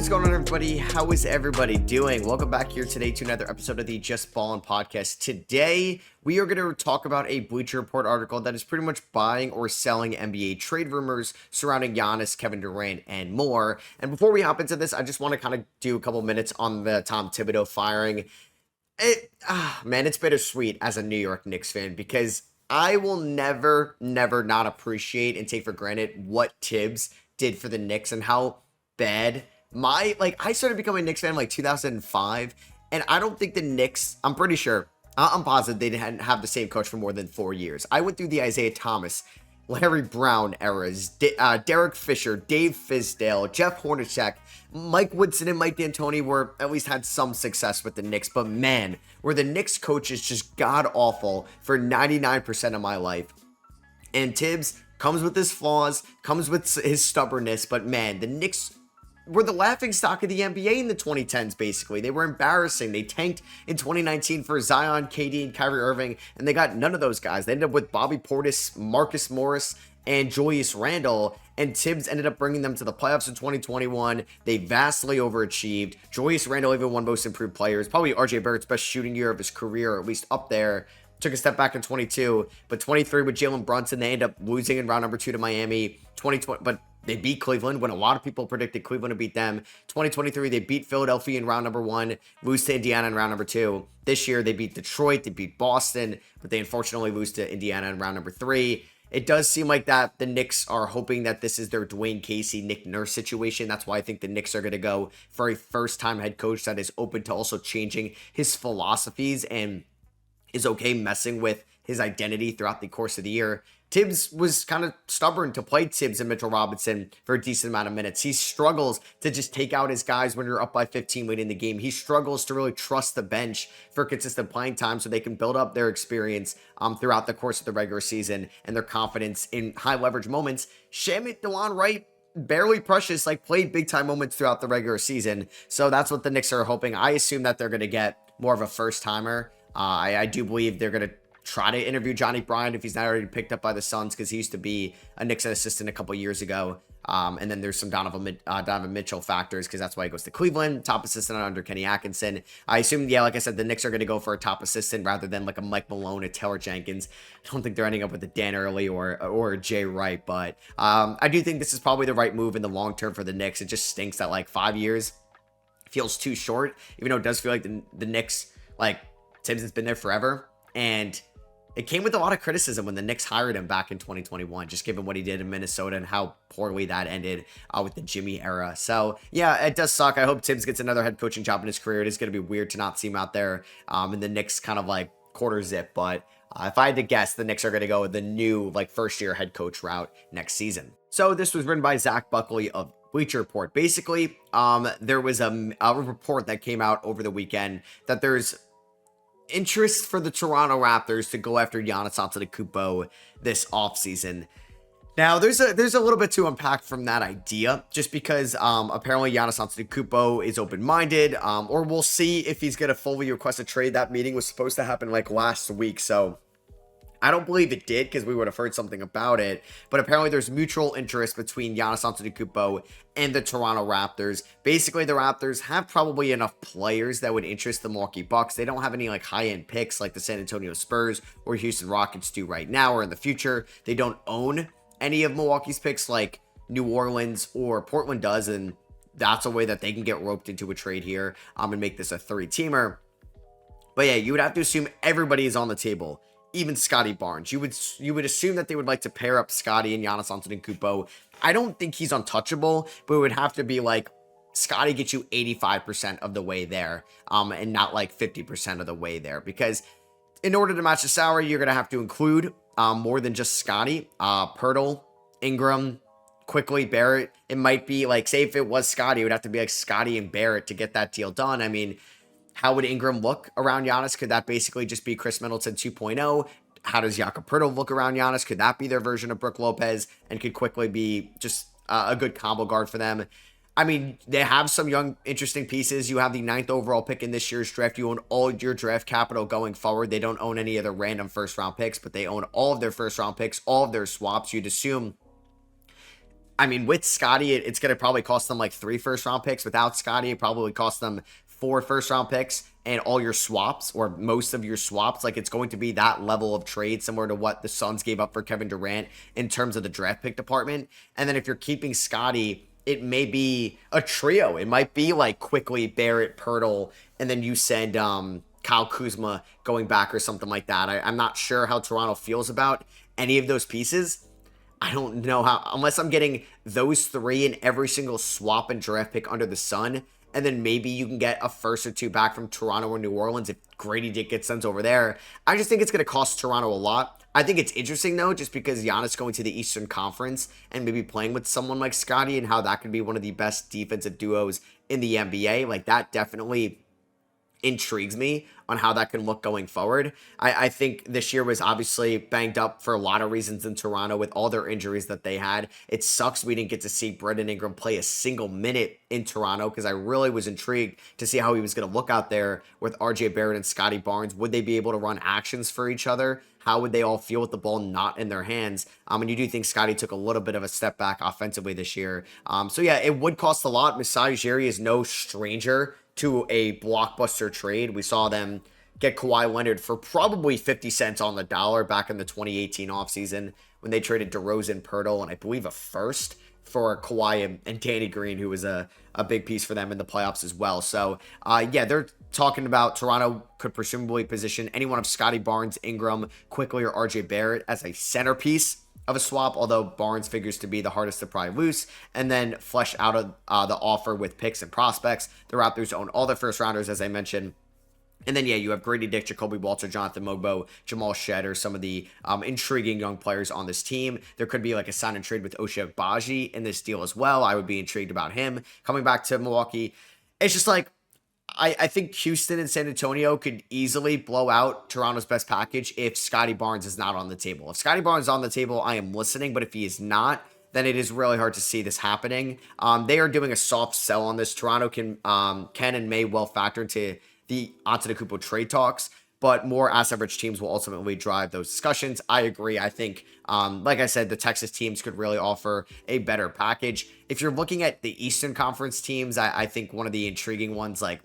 is going on, everybody? How is everybody doing? Welcome back here today to another episode of the Just Ballin' podcast. Today, we are going to talk about a Bleacher Report article that is pretty much buying or selling NBA trade rumors surrounding Giannis, Kevin Durant, and more. And before we hop into this, I just want to kind of do a couple minutes on the Tom Thibodeau firing. Man, it's bittersweet as a New York Knicks fan because I will never not appreciate and take for granted what Thibs did for the Knicks and how bad I started becoming a Knicks fan in like 2005, and I don't think the Knicks, I'm pretty sure, I'm positive they didn't have the same coach for more than 4 years. I went through the Isaiah Thomas, Larry Brown eras, Derek Fisher, Dave Fizdale, Jeff Hornacek, Mike Woodson, and Mike D'Antoni were at least had some success with the Knicks, but man, were the Knicks coaches just god-awful for 99% of my life. And Thibs comes with his flaws, comes with his stubbornness, but man, the Knicks were the laughingstock of the NBA in the 2010s, basically. They were embarrassing. They tanked in 2019 for Zion, KD, and Kyrie Irving, and they got none of those guys. They ended up with Bobby Portis, Marcus Morris, and Julius Randle, and Thibs ended up bringing them to the playoffs in 2021. They vastly overachieved. Julius Randle even won Most Improved Players, probably RJ Barrett's best shooting year of his career, or at least up there. Took a step back in 22, but 23 with Jalen Brunson, they end up losing in round number 2 to Miami. 2020, but they beat Cleveland when a lot of people predicted Cleveland to beat them. 2023, they beat Philadelphia in round number 1, lose to Indiana in round number 2. This year, they beat Detroit, they beat Boston, but they unfortunately lose to Indiana in round number 3. It does seem like that the Knicks are hoping that this is their Dwayne Casey, Nick Nurse situation. That's why I think the Knicks are going to go for a first-time head coach that is open to also changing his philosophies and is okay messing with his identity throughout the course of the year. Thibs was kind of stubborn to play Thibs and Mitchell Robinson for a decent amount of minutes. He struggles to just take out his guys when you're up by 15 late in the game. He struggles to really trust the bench for consistent playing time so they can build up their experience throughout the course of the regular season and their confidence in high leverage moments. Shamit Dewan Wright, barely precious, played big time moments throughout the regular season. So that's what the Knicks are hoping. I assume that they're going to get more of a first timer. I do believe they're going to try to interview Johnny Bryant if he's not already picked up by the Suns, because he used to be a Knicks assistant a couple years ago. And then there's some Donovan Mitchell factors, because that's why he goes to Cleveland, top assistant under Kenny Atkinson. I assume, like I said, the Knicks are going to go for a top assistant rather than like a Mike Malone, a Taylor Jenkins. I don't think they're ending up with a Dan Early or a Jay Wright, but I do think this is probably the right move in the long term for the Knicks. It just stinks that 5 years feels too short, even though it does feel like the Knicks, Thibs has been there forever, and it came with a lot of criticism when the Knicks hired him back in 2021, just given what he did in Minnesota and how poorly that ended with the Jimmy era. So, yeah, it does suck. I hope Thibs gets another head coaching job in his career. It is going to be weird to not see him out there in the Knicks kind of quarter zip, but if I had to guess, the Knicks are going to go with the new first-year head coach route next season. So this was written by Zach Buckley of Bleacher Report. Basically, there was a report that came out over the weekend that there's interest for the Toronto Raptors to go after Giannis Antetokounmpo this offseason. Now, there's a little bit to unpack from that idea, just because apparently Giannis Antetokounmpo is open-minded, or we'll see if he's going to fully request a trade. That meeting was supposed to happen last week, so I don't believe it did, because we would have heard something about it, but apparently there's mutual interest between Giannis Antetokounmpo and the Toronto Raptors. Basically, the Raptors have probably enough players that would interest the Milwaukee Bucks. They don't have any high-end picks like the San Antonio Spurs or Houston Rockets do right now or in the future. They don't own any of Milwaukee's picks like New Orleans or Portland does, and that's a way that they can get roped into a trade here and make this a 3-teamer. But yeah, you would have to assume everybody is on the table. Even Scotty Barnes. You would assume that they would like to pair up Scotty and Giannis Antetokounmpo. I don't think he's untouchable, but it would have to be Scotty gets you 85% of the way there, and not 50% of the way there, because in order to match the salary, you're going to have to include more than just Scotty, Pirtle, Ingram, quickly Barrett. It might be say if it was Scotty, it would have to be Scotty and Barrett to get that deal done. I mean, how would Ingram look around Giannis? Could that basically just be Chris Middleton 2.0? How does Jakob Poeltl look around Giannis? Could that be their version of Brook Lopez and could quickly be just a good combo guard for them? I mean, they have some young, interesting pieces. You have the 9th overall pick in this year's draft. You own all your draft capital going forward. They don't own any of their random first-round picks, but they own all of their first-round picks, all of their swaps. You'd assume I mean, with Scotty, it's going to probably cost them like 3 first-round picks. Without Scotty, it probably cost them 4 first-round picks and all your swaps or most of your swaps. Like, it's going to be that level of trade similar to what the Suns gave up for Kevin Durant in terms of the draft pick department. And then if you're keeping Scotty, it may be a trio. It might be like quickly Barrett, Pirtle, and then you send Kyle Kuzma going back or something like that. I'm not sure how Toronto feels about any of those pieces. I don't know how, unless I'm getting those three in every single swap and draft pick under the sun, and then maybe you can get a first or two back from Toronto or New Orleans if Grady Dick gets sent over there. I just think it's going to cost Toronto a lot. I think it's interesting, though, just because Giannis going to the Eastern Conference and maybe playing with someone like Scotty and how that could be one of the best defensive duos in the NBA. Like, that definitely intrigues me on how that can look going forward. I think this year was obviously banged up for a lot of reasons in Toronto with all their injuries that they had. It sucks we didn't get to see Brandon Ingram play a single minute in Toronto because I really was intrigued to see how he was going to look out there with RJ Barrett and Scotty Barnes. Would they be able to run actions for each other? How would they all feel with the ball not in their hands? And you do think Scotty took a little bit of a step back offensively this year. So yeah, it would cost a lot. Masai Ujiri is no stranger to a blockbuster trade. We saw them get Kawhi Leonard for probably 50 cents on the dollar back in the 2018 offseason when they traded DeRozan, Pirtle, and I believe a first for Kawhi and Danny Green, who was a big piece for them in the playoffs as well. So, yeah, they're talking about Toronto could presumably position any one of Scotty Barnes, Ingram, Quickly, or RJ Barrett as a centerpiece of a swap, although Barnes figures to be the hardest to pry loose, and then flesh out of the offer with picks and prospects. The Raptors own all their first rounders, as I mentioned. And then, yeah, you have Grady Dick, Jacoby Walter, Jonathan Mogbo, Jamal Shedder, some of the intriguing young players on this team. There could be like a sign and trade with Osha Baji in this deal as well. I would be intrigued about him coming back to Milwaukee. It's just like, I think Houston and San Antonio could easily blow out Toronto's best package if Scotty Barnes is not on the table. If Scotty Barnes is on the table, I am listening, but if he is not, then it is really hard to see this happening. They are doing a soft sell on this. Toronto can and may well factor into the Antetokounmpo trade talks, but more asset-rich teams will ultimately drive those discussions. I agree. I think, like I said, the Texas teams could really offer a better package. If you're looking at the Eastern Conference teams, I think one of the intriguing ones, like,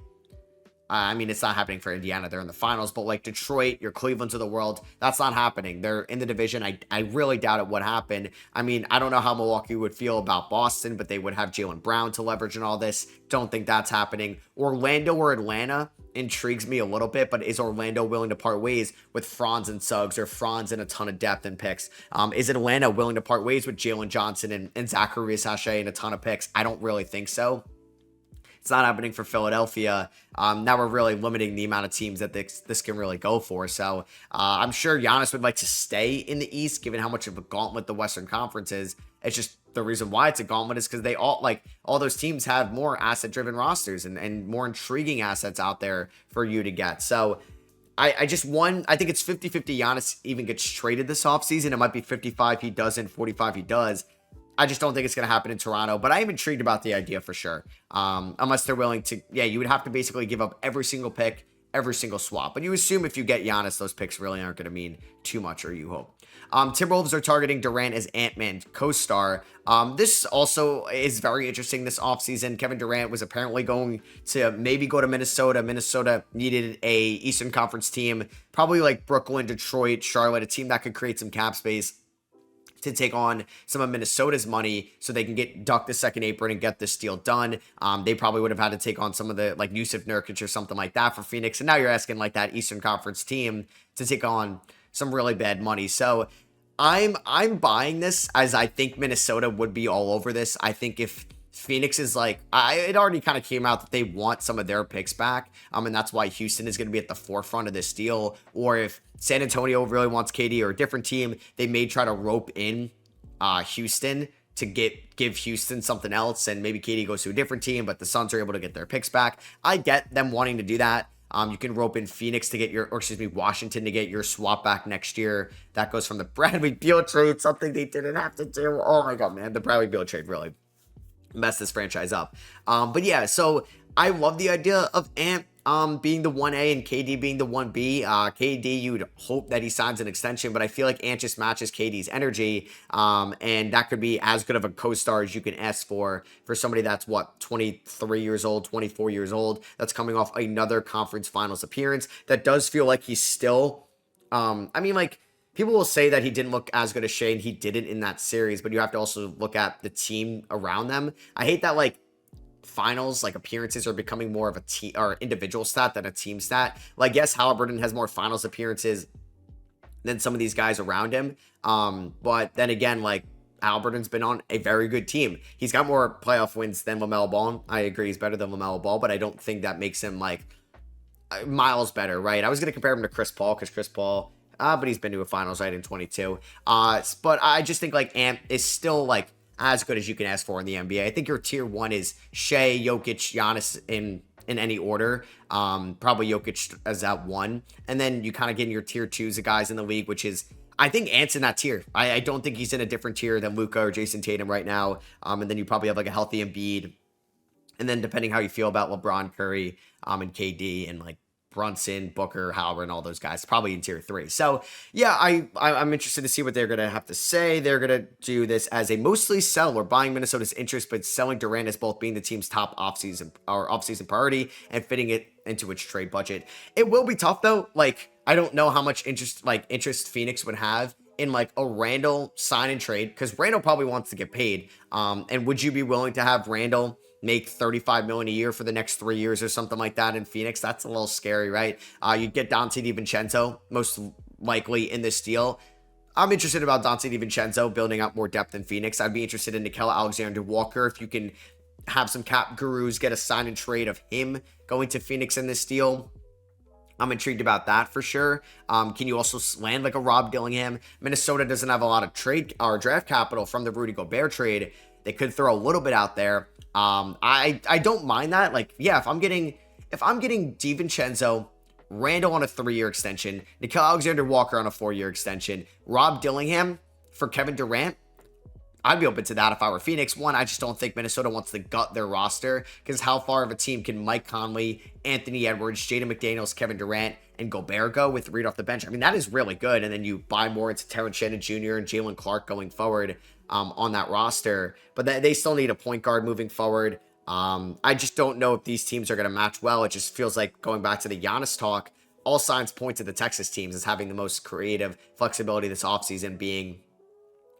I mean, it's not happening for Indiana. They're in the finals, but like Detroit, your Cleveland to the world, that's not happening. They're in the division. I really doubt it would happen. I mean, I don't know how Milwaukee would feel about Boston, but they would have Jaylen Brown to leverage and all this. Don't think that's happening. Orlando or Atlanta intrigues me a little bit, but is Orlando willing to part ways with Franz and Suggs or Franz and a ton of depth and picks? Is Atlanta willing to part ways with Jalen Johnson and Zachary Sachet and a ton of picks? I don't really think so. It's not happening for Philadelphia. Now we're really limiting the amount of teams that this can really go for. So I'm sure Giannis would like to stay in the East, given how much of a gauntlet the Western Conference is. It's just the reason why it's a gauntlet is because they all those teams have more asset-driven rosters and more intriguing assets out there for you to get. So I think it's 50-50 Giannis even gets traded this offseason. It might be 55 he doesn't, 45 he does. I just don't think it's going to happen in Toronto, but I am intrigued about the idea for sure. Unless they're willing to, yeah, you would have to basically give up every single pick, every single swap. But you assume if you get Giannis, those picks really aren't going to mean too much, or you hope. Timberwolves are targeting Durant as Ant-Man co-star. This also is very interesting this offseason. Kevin Durant was apparently going to maybe go to Minnesota. Minnesota needed a Eastern Conference team, probably like Brooklyn, Detroit, Charlotte, a team that could create some cap space to take on some of Minnesota's money so they can duck the second apron and get this deal done. They probably would have had to take on some of the, like, Yusuf Nurkic or something like that for Phoenix. And now you're asking, like, that Eastern Conference team to take on some really bad money. So I'm buying this, as I think Minnesota would be all over this. I think if Phoenix is like, it already kind of came out that they want some of their picks back. And that's why Houston is going to be at the forefront of this deal. Or if San Antonio really wants KD or a different team, they may try to rope in Houston to give Houston something else. And maybe KD goes to a different team, but the Suns are able to get their picks back. I get them wanting to do that. You can rope in Phoenix to get Washington to get your swap back next year. That goes from the Bradley Beal trade, something they didn't have to do. Oh my God, man. The Bradley Beal trade really mess this franchise up. But yeah, so I love the idea of Ant being the 1A and KD being the 1B. KD, you'd hope that he signs an extension, but I feel like Ant just matches KD's energy. And that could be as good of a co-star as you can ask for somebody that's what, 23 years old, 24 years old, that's coming off another conference finals appearance. That does feel like he's still, I mean, like, people will say that he didn't look as good as Shea, and he didn't in that series, but you have to also look at the team around them. I hate that, like, finals, like, appearances are becoming more of a team or individual stat than a team stat. Like, yes, Halliburton has more finals appearances than some of these guys around him. But then again, like, Halliburton's been on a very good team. He's got more playoff wins than LaMelo Ball. I agree he's better than LaMelo Ball, but I don't think that makes him, like, miles better, right? I was going to compare him to Chris Paul because Chris Paul, but he's been to a finals, right, in 22. But I just think, like, Ant is still, like, as good as you can ask for in the NBA. I think your tier 1 is Shea, Jokic, Giannis in any order. Probably Jokic as that 1. And then you kind of get in your tier 2s of guys in the league, which is, I think Ant's in that tier. I don't think he's in a different tier than Luka or Jason Tatum right now. And then you probably have, like, a healthy Embiid. And then depending how you feel about LeBron, Curry, and KD, and, like, Brunson, Booker, Halliburton, all those guys, probably in tier 3. So yeah, I'm interested to see what they're going to have to say. They're going to do this as a mostly sell or buying Minnesota's interest, but selling Durant as both being the team's top offseason priority and fitting it into its trade budget. It will be tough though. Like, I don't know how much interest Phoenix would have in, like, a Randall sign and trade, because Randall probably wants to get paid. And would you be willing to have Randall make $35 million a year for the next 3 years or something like that in Phoenix? That's a little scary, right? You'd get Dante DiVincenzo most likely in this deal. I'm interested about Dante DiVincenzo building up more depth in Phoenix. I'd be interested in Nickeil Alexander-Walker. If you can have some cap gurus get a sign and trade of him going to Phoenix in this deal, I'm intrigued about that for sure. Can you also land like a Rob Dillingham? Minnesota doesn't have a lot of trade or draft capital from the Rudy Gobert trade. They could throw a little bit out there. I don't mind that. Like, yeah, if I'm getting DiVincenzo, Randall on a 3-year extension, Nickeil Alexander-Walker on a 4-year extension, Rob Dillingham for Kevin Durant, I'd be open to that if I were Phoenix. One, I just don't think Minnesota wants to gut their roster, because how far of a team can Mike Conley, Anthony Edwards, Jaden McDaniels, Kevin Durant, and Gobert go with Reed off the bench? I mean, that is really good. And then you buy more into Terrence Shannon Jr. and Jalen Clark going forward on that roster. But they still need a point guard moving forward. I just don't know if these teams are going to match well. It just feels like, going back to the Giannis talk, all signs point to the Texas teams as having the most creative flexibility this offseason, being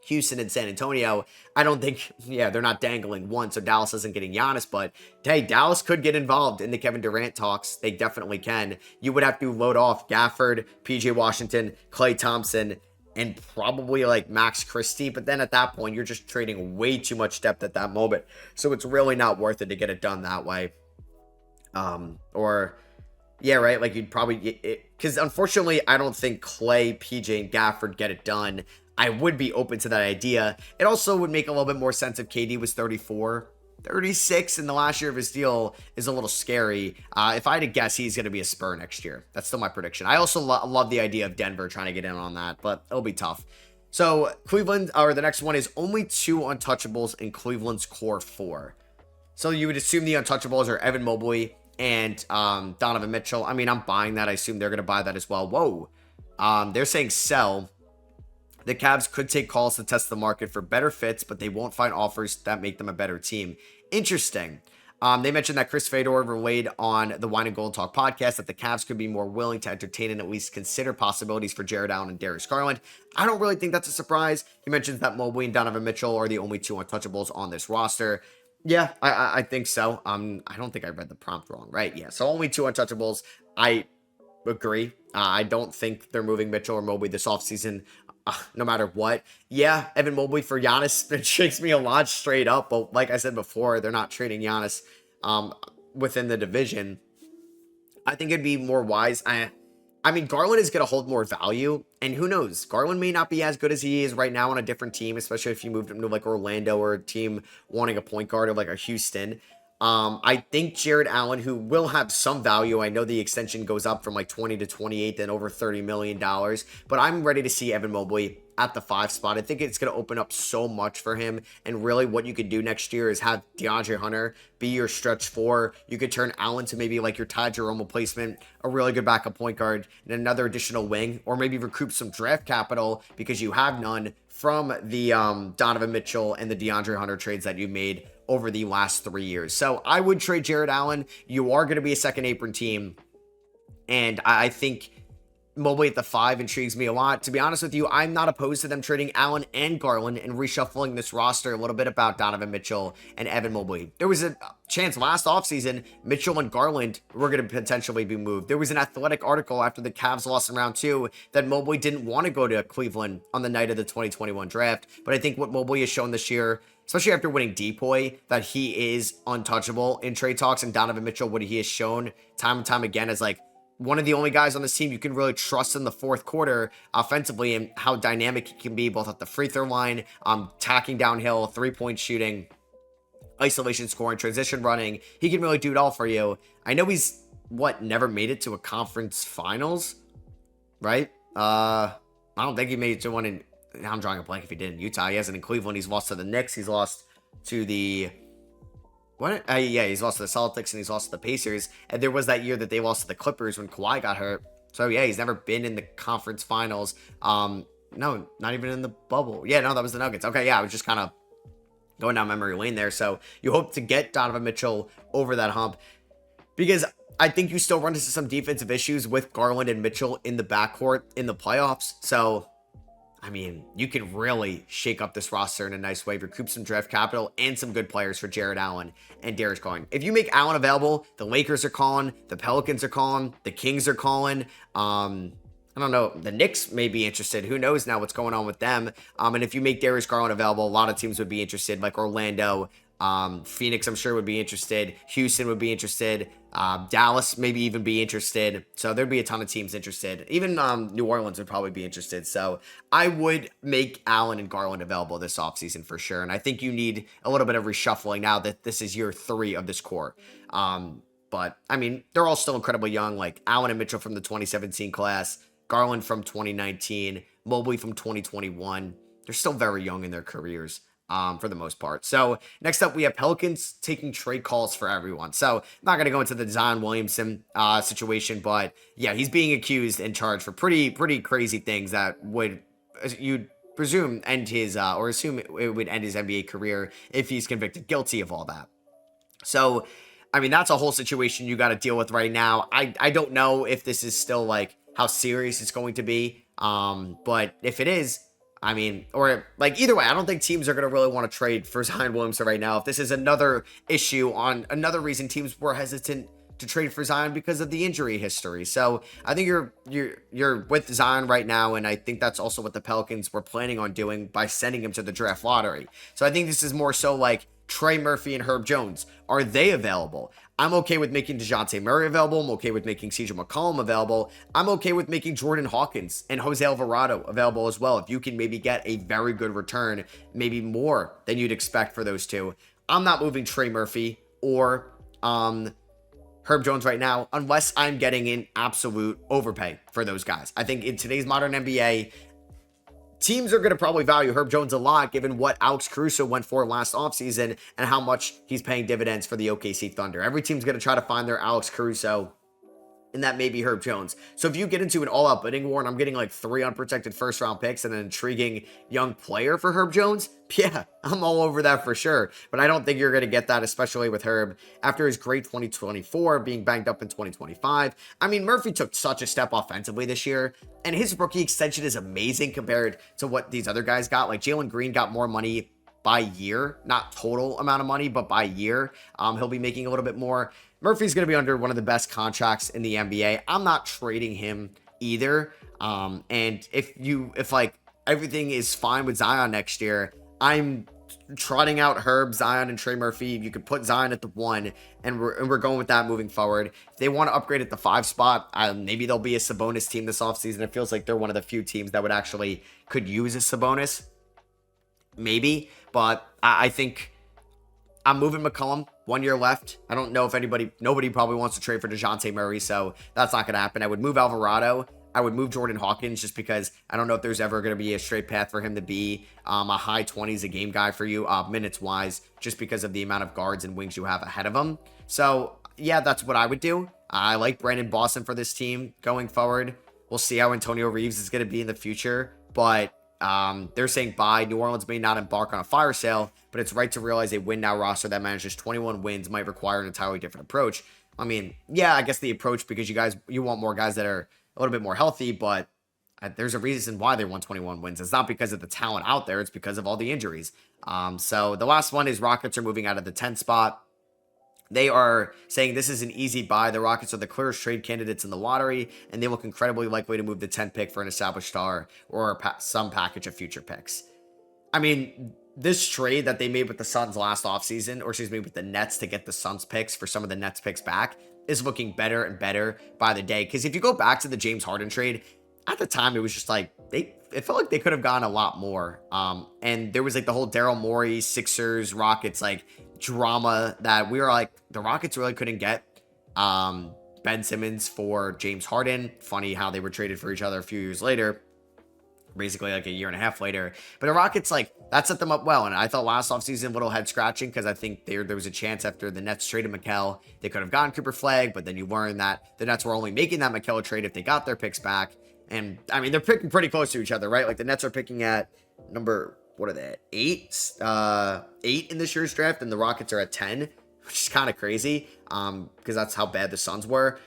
Houston and San Antonio. I don't think, they're not dangling one, so Dallas isn't getting Giannis, but hey, Dallas could get involved in the Kevin Durant talks. They definitely can. You would have to load off Gafford, PJ Washington, Klay Thompson, and probably like Max Christie, but then at that point, you're just trading way too much depth at that moment, so it's really not worth it to get it done that way. Right, like you'd probably, because unfortunately, I don't think Klay, PJ, and Gafford get it done. I would be open to that idea. It also would make a little bit more sense if KD was 34. 36 in the last year of his deal is a little scary. If I had to guess, he's going to be a Spur next year. That's still my prediction. I also love the idea of Denver trying to get in on that, but it'll be tough. So Cleveland, or the next one, is only 2 untouchables in Cleveland's core 4. So you would assume the untouchables are Evan Mobley and Donovan Mitchell. I mean, I'm buying that. I assume they're going to buy that as well. Whoa. They're saying sell. The Cavs could take calls to test the market for better fits, but they won't find offers that make them a better team. Interesting. They mentioned that Chris Fedor relayed on the Wine and Gold Talk podcast that the Cavs could be more willing to entertain and at least consider possibilities for Jared Allen and Darius Garland. I don't really think that's a surprise. He mentions that Mobley and Donovan Mitchell are the only 2 untouchables on this roster. Yeah, I think so. I don't think I read the prompt wrong, right? Yeah, so only 2 untouchables. I agree. I don't think they're moving Mitchell or Mobley this offseason. No matter what. Yeah, Evan Mobley for Giannis, it shakes me a lot straight up. But like I said before, they're not trading Giannis within the division. I think it'd be more wise. I mean, Garland is going to hold more value. And who knows? Garland may not be as good as he is right now on a different team, especially if you moved him to like Orlando or a team wanting a point guard or like a Houston. I think Jared Allen, who will have some value, I know the extension goes up from like 20 to 28, then over $30 million, but I'm ready to see Evan Mobley at the 5 spot. I think it's going to open up so much for him. And really what you could do next year is have DeAndre Hunter be your stretch 4. You could turn Allen to maybe like your Ty Jerome replacement, a really good backup point guard, and another additional wing, or maybe recoup some draft capital because you have none from the Donovan Mitchell and the DeAndre Hunter trades that you made over the last 3 years. So I would trade Jared Allen. You are going to be a second apron team. And I think Mobley at the 5 intrigues me a lot. To be honest with you, I'm not opposed to them trading Allen and Garland and reshuffling this roster a little bit about Donovan Mitchell and Evan Mobley. There was a chance last offseason Mitchell and Garland were going to potentially be moved. There was an Athletic article after the Cavs lost in round 2 that Mobley didn't want to go to Cleveland on the night of the 2021 draft. But I think what Mobley has shown this year, especially after winning Depoy, that he is untouchable in trade talks, and Donovan Mitchell, what he has shown time and time again is like one of the only guys on this team you can really trust in the fourth quarter offensively, and how dynamic he can be both at the free throw line, tacking downhill, 3-point shooting, isolation scoring, transition running. He can really do it all for you. I know he's never made it to a conference finals, right? I don't think he made it to one in, I'm drawing a blank if he did in Utah. He hasn't in Cleveland. He's lost to the Knicks. He's lost to the he's lost to the Celtics and he's lost to the Pacers. And there was that year that they lost to the Clippers when Kawhi got hurt. So yeah, he's never been in the conference finals. No, not even in the bubble. Yeah, no, that was the Nuggets. Okay, yeah, I was just kind of going down memory lane there. So you hope to get Donovan Mitchell over that hump, because I think you still run into some defensive issues with Garland and Mitchell in the backcourt in the playoffs. So I mean, you can really shake up this roster in a nice way, recoup some draft capital and some good players for Jared Allen and Darius Garland. If you make Allen available, the Lakers are calling, the Pelicans are calling, the Kings are calling. I don't know, the Knicks may be interested. Who knows now what's going on with them? And if you make Darius Garland available, a lot of teams would be interested, like Orlando, Phoenix, I'm sure would be interested. Houston would be interested. Dallas maybe even be interested. So there'd be a ton of teams interested. Even New Orleans would probably be interested. So I would make Allen and Garland available this offseason for sure. And I think you need a little bit of reshuffling now that this is year 3 of this core. But I mean, they're all still incredibly young, like Allen and Mitchell from the 2017 class, Garland from 2019, Mobley from 2021. They're still very young in their careers. For the most part. So next up, we have Pelicans taking trade calls for everyone. So I'm not going to go into the Zion Williamson situation, but yeah, he's being accused and charged for pretty crazy things that would, you'd presume, end his, or assume it would end his NBA career if he's convicted guilty of all that. So, I mean, that's a whole situation you got to deal with right now. I don't know if this is still like how serious it's going to be. But if it is, I mean, or like either way, I don't think teams are going to really want to trade for Zion Williamson right now. If this is another issue on another reason teams were hesitant to trade for Zion because of the injury history. So I think you're with Zion right now. And I think that's also what the Pelicans were planning on doing by sending him to the draft lottery. So I think this is more so like Trey Murphy and Herb Jones. Are they available? I'm okay with making DeJounte Murray available. I'm okay with making CJ McCollum available. I'm okay with making Jordan Hawkins and Jose Alvarado available as well. If you can maybe get a very good return, maybe more than you'd expect for those two. I'm not moving Trey Murphy or Herb Jones right now unless I'm getting an absolute overpay for those guys. I think in today's modern NBA, teams are going to probably value Herb Jones a lot given what Alex Caruso went for last offseason and how much he's paying dividends for the OKC Thunder. Every team's going to try to find their Alex Caruso, and that may be Herb Jones. So if you get into an all-out bidding war and I'm getting like 3 unprotected first-round picks and an intriguing young player for Herb Jones, yeah, I'm all over that for sure. But I don't think you're going to get that, especially with Herb after his great 2024, being banged up in 2025. I mean, Murphy took such a step offensively this year, and his rookie extension is amazing compared to what these other guys got. Like Jalen Green got more money by year, not total amount of money, but by year. He'll be making a little bit more. Murphy's going to be under one of the best contracts in the NBA. I'm not trading him either. And if like everything is fine with Zion next year, I'm trotting out Herb, Zion, and Trey Murphy. You could put Zion at the 1, and we're going with that moving forward. If they want to upgrade at the 5 spot, maybe there'll be a Sabonis team this offseason. It feels like they're one of the few teams that could use a Sabonis. Maybe, but I think I'm moving McCollum. 1 year left. I don't know if nobody probably wants to trade for DeJounte Murray, so that's not going to happen. I would move Alvarado. I would move Jordan Hawkins just because I don't know if there's ever going to be a straight path for him to be a high 20s a game guy for you, minutes wise, just because of the amount of guards and wings you have ahead of him. So yeah, that's what I would do. I like Brandon Boston for this team going forward. We'll see how Antonio Reeves is going to be in the future, but they're saying bye. New Orleans may not embark on a fire sale, but it's right to realize a win now roster that manages 21 wins might require an entirely different approach. I mean, yeah, I guess the approach, because you want more guys that are a little bit more healthy, but there's a reason why they won 21 wins. It's not because of the talent out there. It's because of all the injuries. So the last one is Rockets are moving out of the 10th spot. They are saying this is an easy buy. The Rockets are the clearest trade candidates in the lottery, and they look incredibly likely to move the 10th pick for an established star or some package of future picks. I mean, this trade that they made with the Suns last offseason, or excuse me, with the Nets to get the Suns picks for some of the Nets picks back, is looking better and better by the day. Because if you go back to the James Harden trade, at the time it was just like it felt like they could have gotten a lot more. And there was like the whole Daryl Morey, Sixers, Rockets like drama that we were like, the Rockets really couldn't get Ben Simmons for James Harden. Funny how they were traded for each other a few years later, basically like a year and a half later. But the Rockets, like, that set them up well. And I thought last offseason, a little head scratching, because I think there was a chance after the Nets traded Mikal, they could have gotten Cooper Flag, but then you learn that the Nets were only making that Mikal trade if they got their picks back. And I mean, they're picking pretty close to each other, right? Like the Nets are picking at number, what are they, at 8? 8 in this year's draft, and the Rockets are at 10, which is kind of crazy, because that's how bad the Suns were.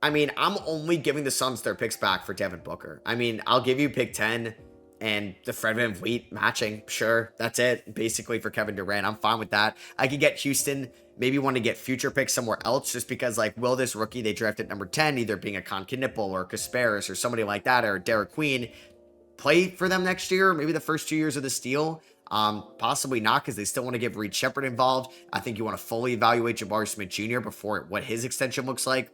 I mean, I'm only giving the Suns their picks back for Devin Booker. I mean, I'll give you pick 10 and the Fred VanVleet matching. Sure, that's it, basically, for Kevin Durant. I'm fine with that. I could get Houston, maybe want to get future picks somewhere else, just because, like, will this rookie they drafted number 10, either being a Con Knipple or Kasparis or somebody like that, or Derek Queen, play for them next year, maybe the first 2 years of this deal? Possibly not, because they still want to get Reed Shepherd involved. I think you want to fully evaluate Jabari Smith Jr. before what his extension looks like.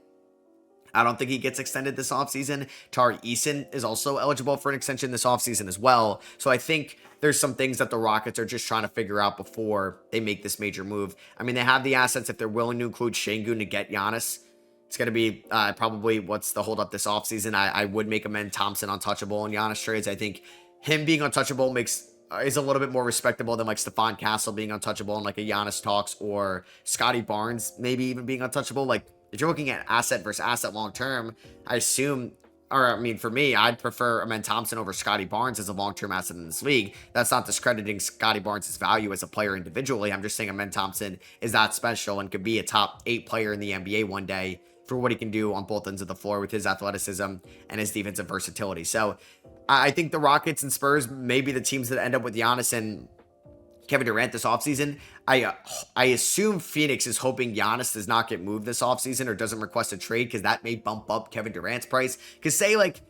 I don't think he gets extended this offseason. Tari Eason is also eligible for an extension this offseason as well. So I think there's some things that the Rockets are just trying to figure out before they make this major move. I mean, they have the assets if they're willing to include Şengün to get Giannis. It's going to be probably what's the holdup this offseason. I would make Amen Thompson untouchable in Giannis trades. I think him being untouchable is a little bit more respectable than like Stephon Castle being untouchable in like a Giannis talks, or Scotty Barnes maybe even being untouchable. Like, if you're looking at asset versus asset long term, for me, I'd prefer Amen Thompson over Scotty Barnes as a long-term asset in this league. That's not discrediting Scotty Barnes' value as a player individually. I'm just saying Amen Thompson is that special and could be a top 8 player in the NBA one day for what he can do on both ends of the floor with his athleticism and his defensive versatility. So I think the Rockets and Spurs may be the teams that end up with Giannis and Kevin Durant this offseason. I assume Phoenix is hoping Giannis does not get moved this offseason or doesn't request a trade, because that may bump up Kevin Durant's price. Because say like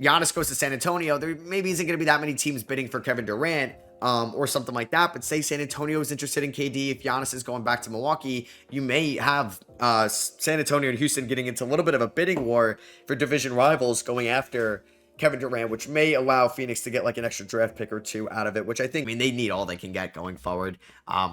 Giannis goes to San Antonio, there maybe isn't going to be that many teams bidding for Kevin Durant or something like that. But say San Antonio is interested in KD, if Giannis is going back to Milwaukee, you may have San Antonio and Houston getting into a little bit of a bidding war for division rivals going after Kevin Durant, which may allow Phoenix to get like an extra draft pick or two out of it, which I think, they need all they can get going forward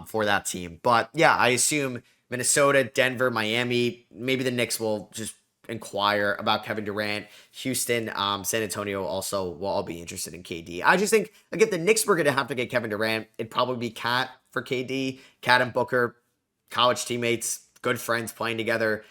for that team. But yeah, I assume Minnesota, Denver, Miami, maybe the Knicks will just inquire about Kevin Durant. Houston, San Antonio also will all be interested in KD. I just think, again, the Knicks were going to have to get Kevin Durant. It'd probably be Cat for KD. Cat and Booker, college teammates, good friends playing together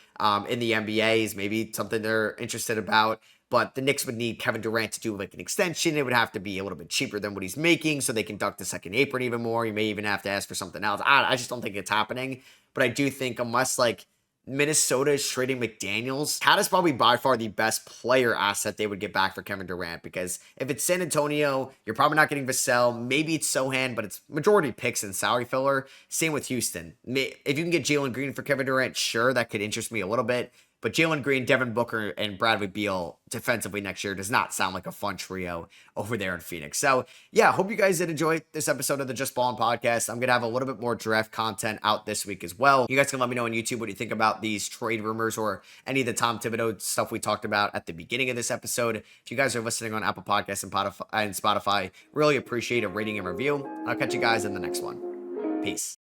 in the NBA is maybe something they're interested about. But the Knicks would need Kevin Durant to do like an extension. It would have to be a little bit cheaper than what he's making, so they can duck the second apron even more. You may even have to ask for something else. I just don't think it's happening. But I do think, unless like Minnesota is trading McDaniels, Cat is probably by far the best player asset they would get back for Kevin Durant. Because if it's San Antonio, you're probably not getting Vassell. Maybe it's Sohan, but it's majority picks and salary filler. Same with Houston. If you can get Jalen Green for Kevin Durant, sure, that could interest me a little bit. But Jalen Green, Devin Booker, and Bradley Beal defensively next year does not sound like a fun trio over there in Phoenix. So, yeah, hope you guys did enjoy this episode of the Just Ballin' Podcast. I'm going to have a little bit more draft content out this week as well. You guys can let me know on YouTube what you think about these trade rumors or any of the Tom Thibodeau stuff we talked about at the beginning of this episode. If you guys are listening on Apple Podcasts and Spotify, really appreciate a rating and review. I'll catch you guys in the next one. Peace.